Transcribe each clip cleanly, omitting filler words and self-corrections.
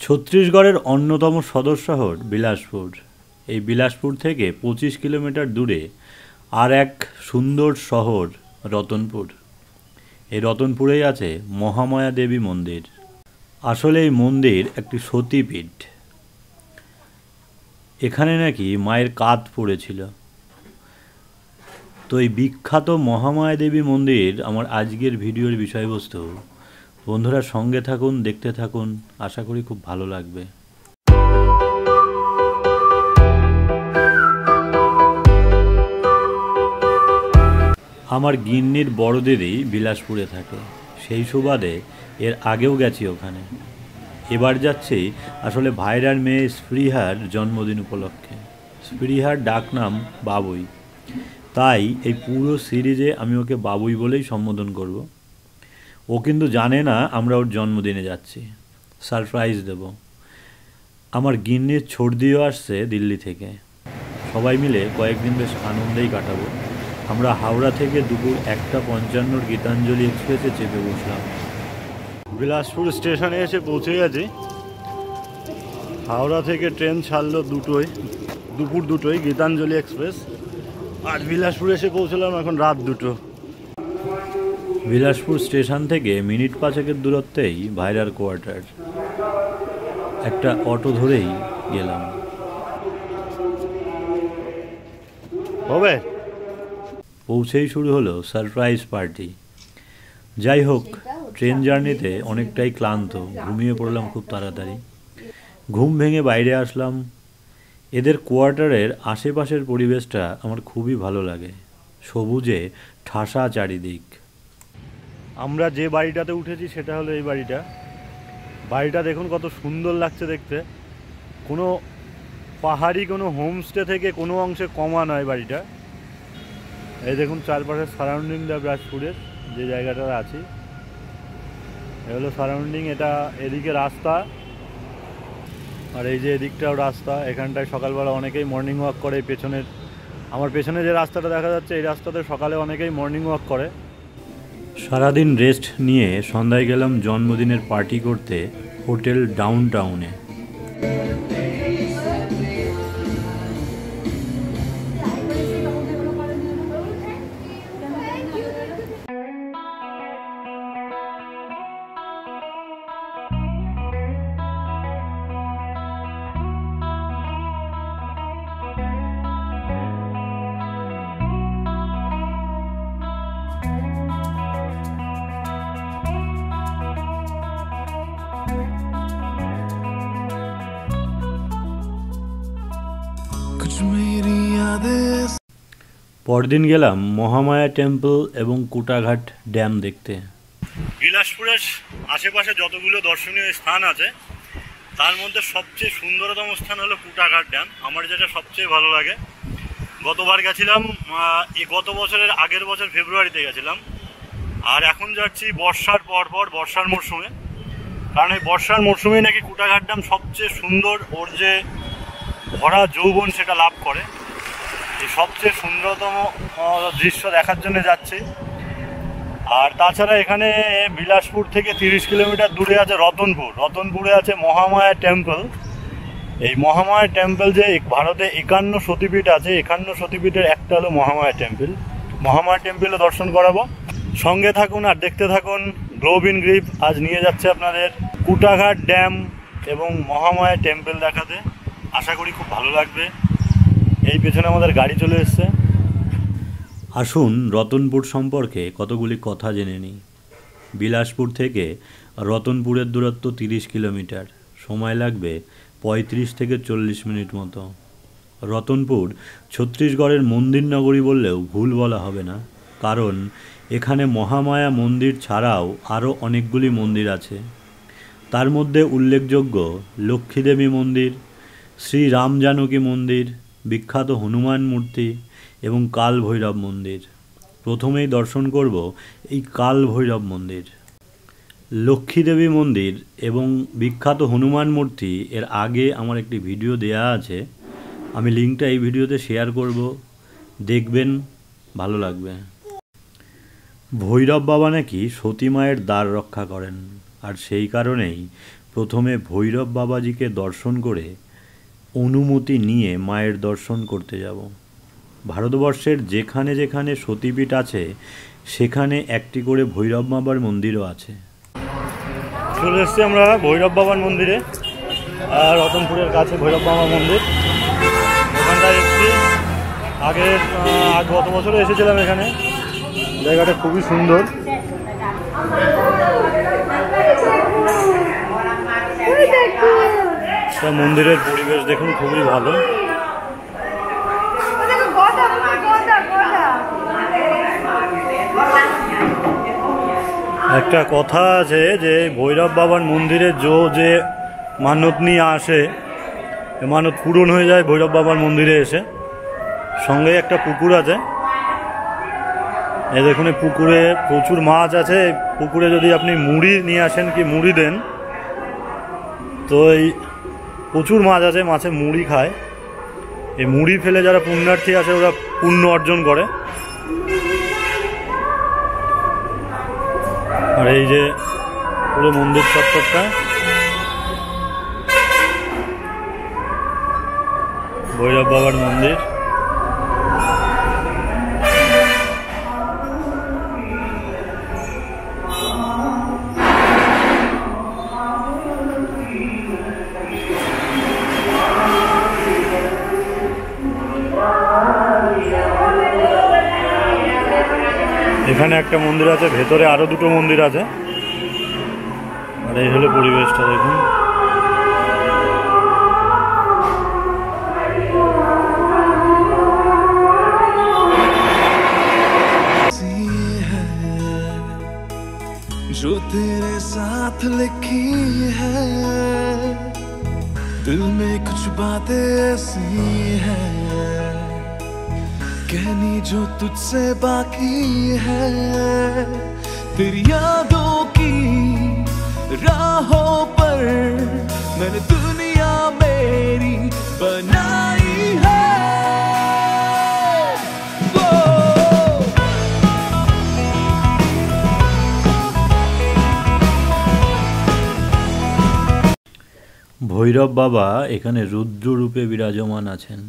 ছত্তিশগড়ের অন্যতম সদর শহর বিলাসপুর। এই বিলাসপুর থেকে 25 কিলোমিটার দূরে আর এক সুন্দর শহর রতনপুর। এই রতনপুরেই আছে মহামায়া দেবী মন্দির। আসলে এই মন্দির একটি সতীপীঠ। এখানে নাকি মায়ের কাঁধ পড়েছিল। তো এই বিখ্যাত মহামায়া দেবী মন্দির আমার আজকের ভিডিওর বিষয়বস্তু। বন্ধুরা সঙ্গে থাকুন, দেখতে থাকুন, আশা করি খুব ভালো লাগবে। আমার গিন্নির বড় দিদি বিলাসপুরে থাকে, সেই সুবাদে এর আগেও গেছি ওখানে। এবার যাচ্ছি আসলে ভাইরার মেয়ে স্পৃহার জন্মদিন উপলক্ষে। স্পৃহার ডাকনাম বাবুই, তাই এই পুরো সিরিজে আমি ওকে বাবুই বলেই সম্বোধন করব। ও কিন্তু জানে না আমরা ওর জন্মদিনে যাচ্ছি, সারপ্রাইজ দেব। আমার গিন্নির ছর্দিও আসছে দিল্লি থেকে। সবাই মিলে কয়েকদিন বেশ আনন্দেই কাটাবো। আমরা হাওড়া থেকে দুপুর 1:55 গীতাঞ্জলি এক্সপ্রেসে চেপে বসলাম। বিলাসপুর স্টেশনে এসে পৌঁছে গেছি। হাওড়া থেকে ট্রেন ছাড়লো দুপুর 2টোয় গীতাঞ্জলি এক্সপ্রেস। আর বিলাসপুর এসে পৌঁছলাম এখন রাত 2টো। বিলাসপুর স্টেশন থেকে মিনিট 5 দূরত্বেই ভাইরার কোয়ার্টার। একটা অটো ধরেই গেলাম। হবে পৌঁছেই শুরু হলো সারপ্রাইজ পার্টি। যাই হোক, ট্রেন জার্নিতে অনেকটাই ক্লান্ত, ঘুমিয়ে পড়লাম খুব তাড়াতাড়ি। ঘুম ভেঙে বাইরে আসলাম। এদের কোয়ার্টারের আশেপাশের পরিবেশটা আমার খুবই ভালো লাগে, সবুজে ঠাসা চারিদিক। আমরা যে বাড়িটাতে উঠেছি সেটা হলো এই বাড়িটা দেখুন কত সুন্দর লাগছে দেখতে। কোনো পাহাড়ি কোনো হোমস্টে থেকে কোনো অংশে কমা নয় বাড়িটা। এই দেখুন চারপাশের সারাউন্ডিংটা বিলাসপুরের যে জায়গাটা আছি, এ হলো সারাউন্ডিং। এটা এদিকে রাস্তা, আর এই যে এদিকটাও রাস্তা। এখানটায় সকালবেলা অনেকেই মর্নিং ওয়াক করে। আমার পেছনে যে রাস্তাটা দেখা যাচ্ছে, এই রাস্তাতে সকালে অনেকেই মর্নিং ওয়াক করে। সারাদিন রেস্ট নিয়ে সন্ধ্যায় গেলাম জন্মদিনের পার্টি করতে হোটেল ডাউনটাউনে। পরদিন গেলাম মহামায়া টেম্পল এবং কুটাঘাট ড্যাম দেখতে। বিলাসপুরের আশেপাশে যতগুলো দর্শনীয় স্থান আছে তার মধ্যে সবচেয়ে সুন্দরতম স্থান হলো কুটাঘাট ড্যাম। আমার যেটা সবচেয়ে ভালো লাগে। গতবার গেছিলাম, গত বছরের আগের বছর ফেব্রুয়ারিতে গেছিলাম। আর এখন যাচ্ছি বর্ষার পর বর্ষার মরশুমে। কারণ এই বর্ষার মরশুমে নাকি কুটাঘাট ড্যাম সবচেয়ে সুন্দর, ওর যে ভরা যৌবন সেটা লাভ করে। এই সবচেয়ে সুন্দরতম দৃশ্য দেখার জন্য যাচ্ছি। আর তাছাড়া এখানে বিলাসপুর থেকে 30 কিলোমিটার দূরে আছে রতনপুরে আছে মহামায়া টেম্পল। এই মহামায়া টেম্পল যে ভারতে 51 সতীপীঠ আছে, 51 সতীপীঠের একটা হলো মহামায়া টেম্পলও দর্শন করাবো। সঙ্গে থাকুন আর দেখতে থাকুন গ্লোব ইন গ্রিপ। আজ নিয়ে যাচ্ছে আপনাদের কুটাঘাট ড্যাম এবং মহামায়া টেম্পল দেখাতে। আশা করি খুব ভালো লাগবে। এই পেছনে আমাদের গাড়ি চলে এসছে। আসুন রতনপুর সম্পর্কে কতগুলি কথা জেনে নিই। বিলাসপুর থেকে রতনপুরের দূরত্ব 30 কিলোমিটার, সময় লাগবে 35 থেকে 40 মিনিট মতো। রতনপুর ছত্তিশগড়ের মন্দির নগরী বললেও ভুল বলা হবে না, কারণ এখানে মহামায়া মন্দির ছাড়াও আরও অনেকগুলি মন্দির আছে। তার মধ্যে উল্লেখযোগ্য লক্ষ্মীদেবী মন্দির, শ্রী রাম জানকী মন্দির, বিখ্যাত হনুমান মূর্তি এবং কাল ভৈরব মন্দির। প্রথমেই দর্শন করব এই কাল ভৈরব মন্দির। লক্ষ্মীদেবী মন্দির এবং বিখ্যাত হনুমান মূর্তি এর আগে আমার একটি ভিডিও দেয়া আছে, আমি লিঙ্কটা এই ভিডিওতে শেয়ার করব, দেখবেন, ভালো লাগবে। ভৈরব বাবা নাকি সতী মায়ের দ্বার রক্ষা করেন, আর সেই কারণেই প্রথমে ভৈরব বাবাজিকে দর্শন করে অনুমতি নিয়ে মায়ের দর্শন করতে যাব। ভারতবর্ষের যেখানে যেখানে সতীপীঠ আছে সেখানে একটি করে ভৈরব বাবার মন্দিরও আছে। চলে এসছি আমরা ভৈরব বাবার মন্দিরে, আর রতনপুরের কাছে ভৈরব বাবার মন্দির। ওখানটায় এসেছি গত বছরে এসেছিলাম এখানে। জায়গাটা খুবই সুন্দর। মন্দিরের পরিবেশ দেখুন, খুবই ভালো। একটা কথা আছে যে ভৈরব বাবার মন্দিরে যে মানত নিয়ে আসে, মানত পূরণ হয়ে যায় ভৈরব বাবার মন্দিরে এসে। সঙ্গে একটা পুকুর আছে, এই দেখুন পুকুরে প্রচুর মাছ আছে। পুকুরে যদি আপনি মুড়ি নিয়ে আসেন কি মুড়ি দেন, তো এই প্রচুর মাছ আছে, মাছে মুড়ি খায়। এই মুড়ি ফেলে যারা পুণ্যার্থী আছে ওরা পুণ্য অর্জন করে। আর এই যে পুরো মন্দির চত্বরটা ভৈরব বাবার মন্দির। এখানে একটা মন্দির আছে, ভেতরে আরো দুটো মন্দির আছে। আর এই হলো পরিবেশটা দেখুন। जो तेरे साथ लिखी है दिल में कुछ बातें ऐसी है, कहनी जो तुझसे बाकी है। तेरी यादों की राहों पर मैंने दुनिया मेरी बनाई है। ভৈরব বাবা এখানে রুদ্ররূপে বিরাজমান আছেন।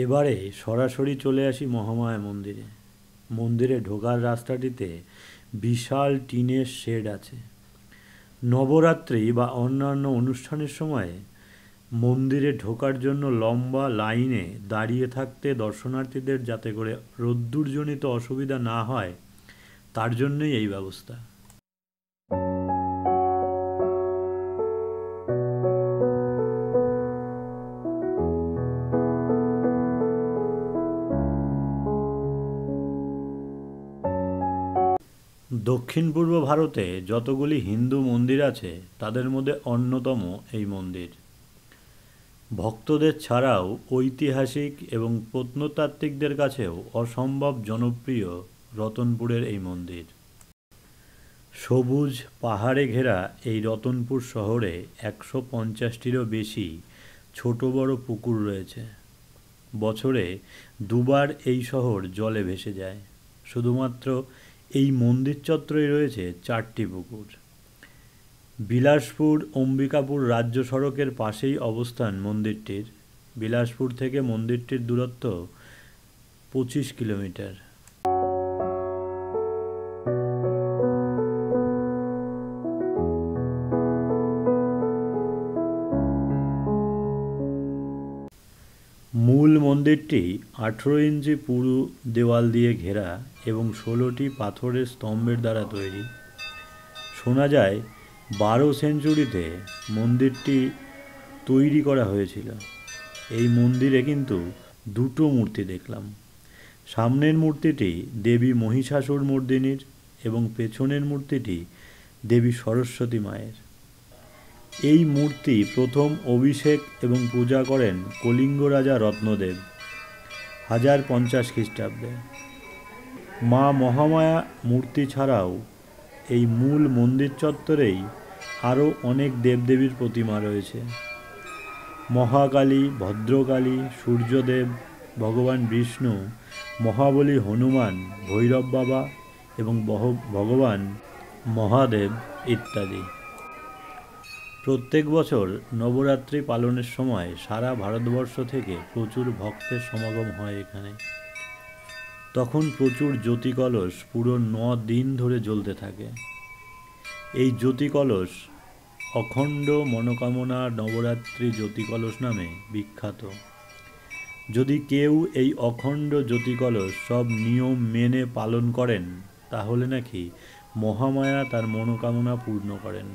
এবারে সরাসরি চলে আসি মহামায়া মন্দিরে। মন্দিরে ঢোকার রাস্তাটিতে বিশাল টিনের শেড আছে। নবরাত্রি বা অন্যান্য অনুষ্ঠানের সময় মন্দিরে ঢোকার জন্য লম্বা লাইনে দাঁড়িয়ে থাকতে দর্শনার্থীদের যাতে করে রোদ্দুরজনিত অসুবিধা না হয় তার জন্যই এই ব্যবস্থা। দক্ষিণ পূর্ব ভারতে যতগুলি হিন্দু মন্দির আছে তাদের মধ্যে অন্যতম এই মন্দির। ভক্তদের ছাড়াও ঐতিহাসিক এবং প্রত্নতাত্ত্বিকদের কাছেও অসম্ভব জনপ্রিয় রতনপুরের এই মন্দির। সবুজ পাহাড়ে ঘেরা এই রতনপুর শহরে 150টিরও বেশি ছোট বড় পুকুর রয়েছে। বছরে দুবার এই শহর জলে ভেসে যায়। শুধুমাত্র এই মন্দির চত্বরে রয়েছে 4টি পুকুর। বিলাসপুর অম্বিকাপুর রাজ্য সড়কের পাশেই অবস্থান মন্দিরটির। বিলাসপুর থেকে মন্দিরটির দূরত্ব 25 কিলোমিটার। মূল মন্দিরটি 18 ইঞ্চি পুরু দেওয়াল দিয়ে ঘেরা এবং 16টি পাথরের স্তম্ভের দ্বারা তৈরি। শোনা যায় 12 সেঞ্চুরিতে মন্দিরটি তৈরি করা হয়েছিল। এই মন্দিরে কিন্তু দুটো মূর্তি দেখলাম। সামনের মূর্তিটি দেবী মহিষাসুর মর্দিনীর এবং পেছনের মূর্তিটি দেবী সরস্বতী মায়ের। এই মূর্তি প্রথম অভিষেক এবং পূজা করেন কলিঙ্গ রাজা রত্নদেব 1050 খ্রিস্টাব্দে। মা মহামায়া মূর্তি ছাড়াও এই মূল মন্দির চত্বরেই আরও অনেক দেবদেবীর প্রতিমা রয়েছে। মহাকালী, ভদ্রকালী, সূর্যদেব, ভগবান বিষ্ণু, মহাবলী হনুমান, ভৈরব বাবা এবং ভগবান মহাদেব ইত্যাদি। প্রত্যেক বছর নবরাত্রি পালনের সময় সারা ভারতবর্ষ থেকে প্রচুর ভক্তের সমাগম হয় এখানে। তখন প্রচুর জ্যোতি কলস পুরো 9 দিন ধরে জ্বলতে থাকে। এই জ্যোতি কলস অখণ্ড মনোকামনা নবরাত্রি জ্যোতি কলস নামে বিখ্যাত। যদি কেউ এই অখণ্ড জ্যোতি কলস সব নিয়ম মেনে পালন করেন তাহলে নাকি মহামায়া তার মনোকামনা পূর্ণ করেন।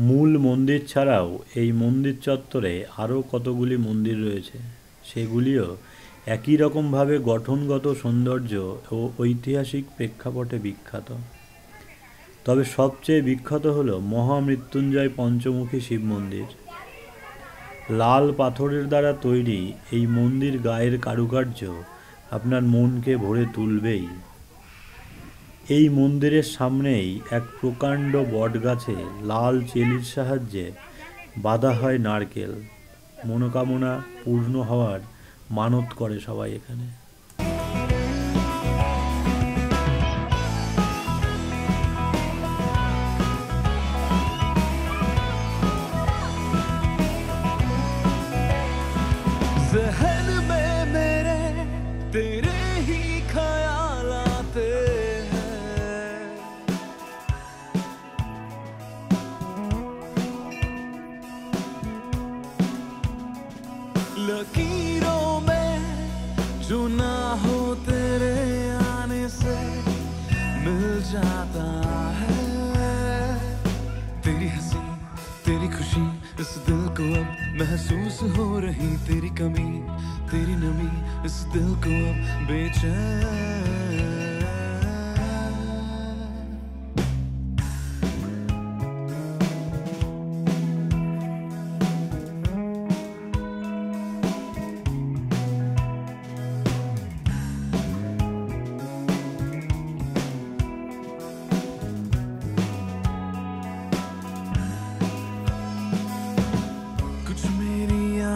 মূল মন্দির ছাড়াও এই মন্দির চত্বরে আরও কতগুলি মন্দির রয়েছে, সেগুলিও একই রকমভাবে গঠনগত সৌন্দর্য ও ঐতিহাসিক প্রেক্ষাপটে বিখ্যাত। তবে সবচেয়ে বিখ্যাত হল মহামৃত্যুঞ্জয় পঞ্চমুখী শিব মন্দির। লাল পাথরের দ্বারা তৈরি এই মন্দির গায়ের কারুকার্য আপনার মনকে ভরে তুলবেই। এই মন্দিরের সামনেই এক প্রকাণ্ড বটগাছে লাল চেলির সাহায্যে বাঁধা হয় নারকেল। মনোকামনা পূর্ণ হওয়ার মানত করে সবাই এখানে। ज़हन में मेरे तेरे ही ख्याल आते हैं, लकीरों में जो ना हो तेरे आने से मिल जाता है। तेरी हंसी तेरी खुशी इस दिल को अब महसूस हो रही, तेरी कमी तेरी नमी इस दिल को अब बेचैन।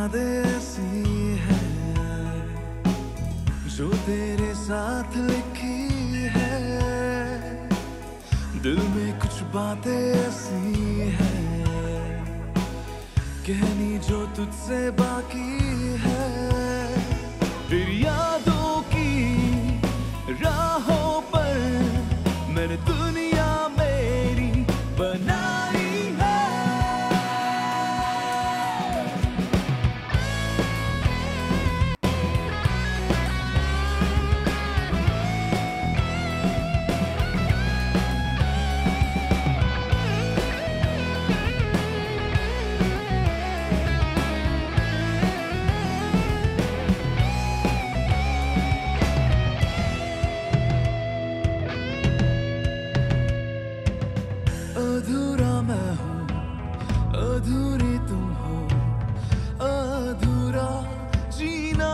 ऐसी है जो तेरे साथ लिखी है, दिल में कुछ बातें ऐसी है कहनी जो तुझ मुझसे बाकी है तेरी यादों की राहों पर मैंने दुनिया मेरी बनाई है अधूरा मैं हूँ अधूरी तुम हो अधूरा जीना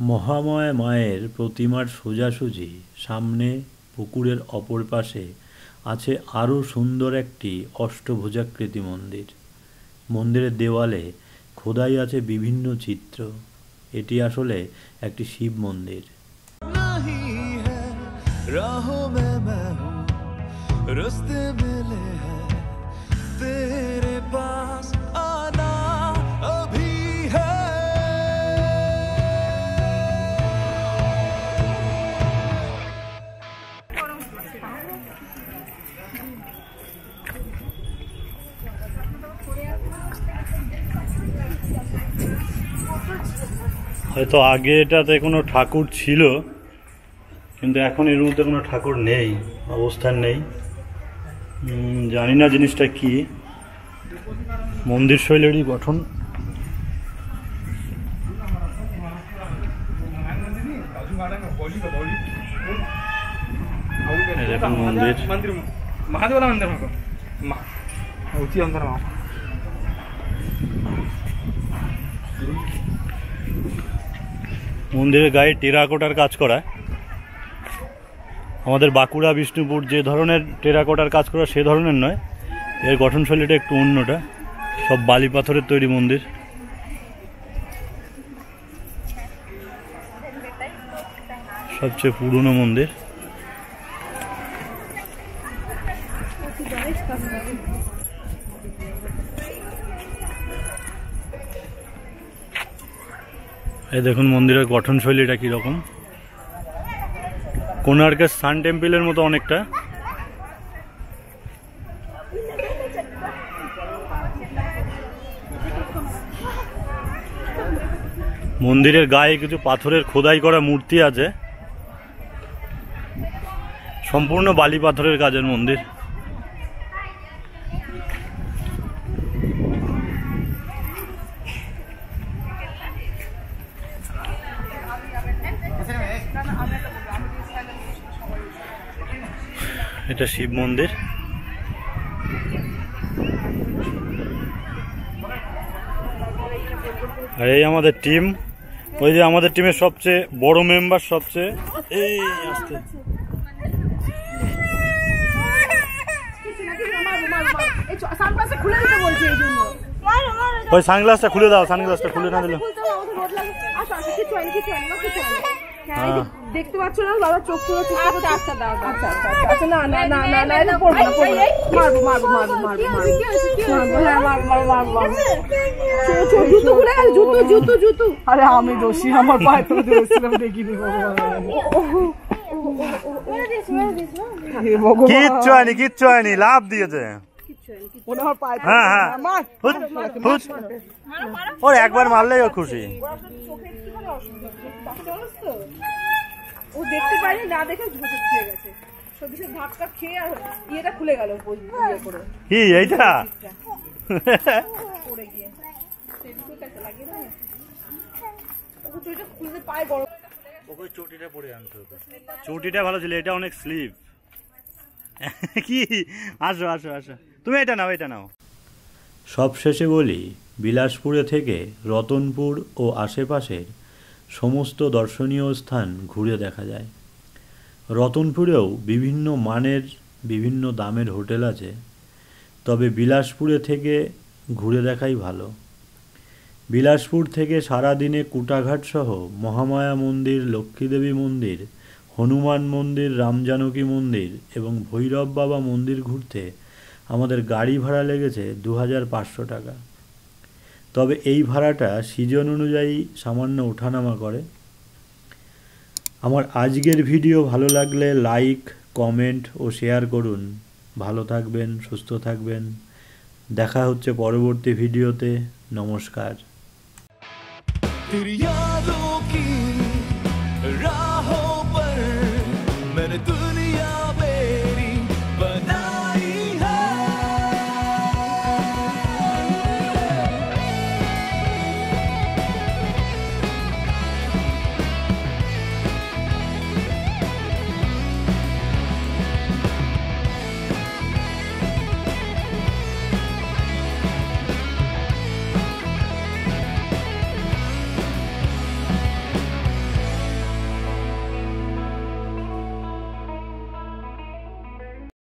মহামায়া মায়ের প্রতিমার সোজাসুজি সামনে পুকুরের অপর পাশে আছে আরও সুন্দর একটি অষ্টভুজাকৃতি মন্দির। মন্দিরের দেওয়ালে খোদাই আছে বিভিন্ন চিত্র। এটি আসলে একটি শিব মন্দির। नहीं है राहों में मैं हूँ रास्ते मिले हैं तेरे पास आना अभी है হয়তো আগে এটাতে কোনো ঠাকুর ছিল, কিন্তু এখন এর মধ্যে কোনো ঠাকুর নেই, অবস্থান নেই। জানি না জিনিসটা কি। মন্দির শৈলেরই গঠন। এরকম মন্দির। महादेवाला मंदिर मागं होती अंदर मागं মন্দিরের গায়ে টেরাকোটার কাজ করা। আমাদের বাঁকুড়া বিষ্ণুপুর যে ধরনের টেরাকোটার কাজ করা সে ধরনের নয়, এর গঠনশৈলীটা একটু অন্যটা। সব বালি পাথরের তৈরি মন্দির। সবচেয়ে পুরনো মন্দির। এই দেখুন মন্দিরের গঠনশৈলীটা কীরকম। কোণার্কের সান টেম্পলের মতো অনেকটা। মন্দিরের গায়ে কিছু পাথরের খোদাই করা মূর্তি আছে। সম্পূর্ণ বালি পাথরের কাজের মন্দির। এটা শিব মন্দির। আর এই আমাদের টিম। ওই যে আমাদের টিমের সবচেয়ে বড় মেম্বার, সবচেয়ে এই আসতে ওই সানগ্লাসটা খুলে দাও, সানগ্লাসটা খুলে না দিল। দেখতে পাচ্ছ না বাবা, চোখ পুরো আচ্ছা আচ্ছা দাও আচ্ছা আচ্ছা আচ্ছা না না না না না এটা পড়বো না পড়বো মারবো মারবো মারবো মারবো মারবো জুতো খুলে গেছে, জুতো জুতো জুতো। আরে আমি দোষী, আমার পায়ে তো দিয়েছিলাম, দেখিনি কিচ্ছু হয়নি, কিচ্ছু হয়নি, লাভ দিয়েছে। হ্যাঁ হ্যাঁ ওর একবার মারলেই ও খুশি। ও দেখতে পাইনি, না দেখে ঝুঁকে খেয়ে গেছে। সবকিছু ধাক্কা খেয়ে আর ইয়েটা খুলে গেল কি এইটা পড়ে গিয়ে লাগিয়ে দেয় ওকে চুড়িটা খুলতে পায় বড়। ওকে চটিটা পরে আনতে হতো। চটিটা ভালো ছিল, এটা অনেক স্লিপ। কি আসো আসো আসো, তুমি এটা নাও, এটা নাও। সব শেষে বলি, বিলাসপুরে থেকে রতনপুর ও আশেপাশের সমস্ত দর্শনীয় স্থান ঘুরে দেখা যায়। রতনপুরেও বিভিন্ন মানের বিভিন্ন দামের হোটেল আছে, তবে বিলাসপুরে থেকে ঘুরে দেখাই ভালো। বিলাসপুর থেকে সারাদিনে কুটাঘাট সহ মহামায়া মন্দির, লক্ষ্মীদেবী মন্দির, হনুমান মন্দির, রামজানকী মন্দির এবং ভৈরব বাবা মন্দির ঘুরতে আমাদের গাড়ি ভাড়া লেগেছে 2500 টাকা। তবে এই ভাড়াটা সিজন অনুযায়ী সামান্য ওঠানামা করে। আমার আজকের ভিডিও ভালো লাগলে লাইক, কমেন্ট ও শেয়ার করুন। ভালো থাকবেন, সুস্থ থাকবেন। দেখা হচ্ছে পরবর্তী ভিডিওতে। নমস্কার। तेरी यादों